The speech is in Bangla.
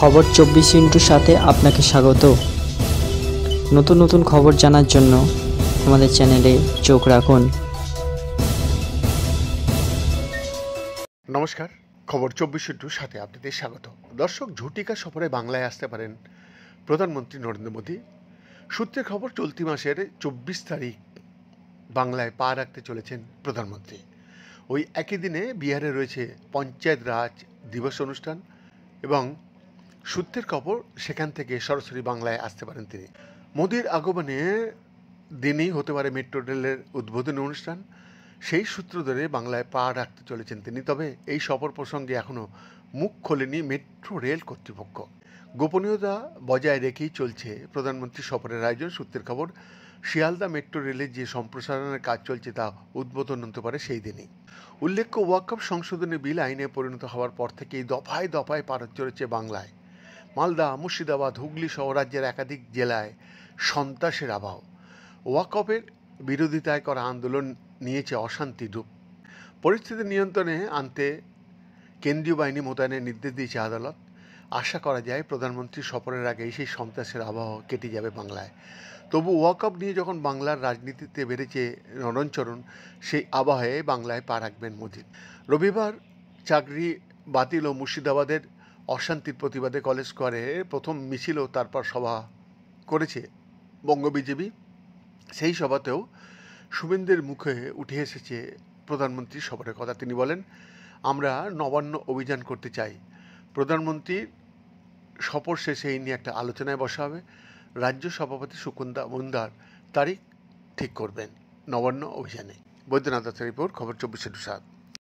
খবর 24 সাথে আপনাকে স্বাগত। নতুন নতুন খবর জানার জন্য আমাদের চ্যানেলে চোখ রাখুন। নমস্কার, খবর 24 সাথে আপনাদের স্বাগত। দর্শক, ঝুটিকা সফরে বাংলায় আসতে পারেন প্রধানমন্ত্রী নরেন্দ্র মোদী। সূত্রের খবর, চলতি মাসের 24 তারিখ বাংলায় পা রাখতে চলেছেন প্রধানমন্ত্রী। ওই একই দিনে বিহারে রয়েছে পঞ্চায়েত রাজ দিবস অনুষ্ঠান এবং সূত্রের খবর সেখান থেকে সরাসরি বাংলায় আসতে পারেন তিনি। মোদীর আগমনে দিনই হতে পারে মেট্রো রেলের উদ্বোধনী অনুষ্ঠান। সেই সূত্র ধরে বাংলায় পা রাখতে চলেছেন তিনি। তবে এই সফর প্রসঙ্গে এখনও মুখ খোলেনি মেট্রো রেল কর্তৃপক্ষ। গোপনীয়তা বজায় রেখেই চলছে প্রধানমন্ত্রী সফরের আয়োজন। সূত্রের খবর, শিয়ালদা মেট্রো রেলের যে সম্প্রসারণের কাজ চলছে তা উদ্বোধন হতে পারে সেই দিনই। উল্লেখ্য, ওয়াকফ সংশোধনী বিল আইনে পরিণত হওয়ার পর থেকেই দফায় দফায় পারদ চলেছে বাংলায়। মালদা, মুর্শিদাবাদ, হুগলি সহ রাজ্যের একাধিক জেলায় সন্ত্রাসের আবহ। ওয়াকফের বিরোধিতায় করা আন্দোলন নিয়েছে অশান্তি রূপ। পরিস্থিতি নিয়ন্ত্রণে আনতে কেন্দ্রীয় বাহিনী মোতায়েনের নির্দেশ দিয়েছে আদালত। আশা করা যায় প্রধানমন্ত্রী সফরের আগেই সেই সন্ত্রাসের আবহ কেটে যাবে বাংলায়। তবু ওয়াকফ নিয়ে যখন বাংলার রাজনীতিতে বেড়েছে নরণচরণ, সেই আবহে বাংলায় পা রাখবেন মোদী। রবিবার চাকরি বাতিল ও মুর্শিদাবাদের অশান্তির প্রতিবাদে কলেজ স্কোয়ারে প্রথম মিছিল ও তারপর সভা করেছে বঙ্গ বিজেপি। সেই সভাতেও শুভেন্দুর মুখে উঠে এসেছে প্রধানমন্ত্রী সফরের কথা। তিনি বলেন, আমরা নবান্ন অভিযান করতে চাই। প্রধানমন্ত্রীর সফর শেষে এই নিয়ে একটা আলোচনায় বসা হবে। রাজ্য সভাপতি সুকুন্দা মুন্দার তারিখ ঠিক করবেন নবান্ন অভিযানে। বৈদ্যনাথ দাসের রিপোর্ট, খবর 24/7।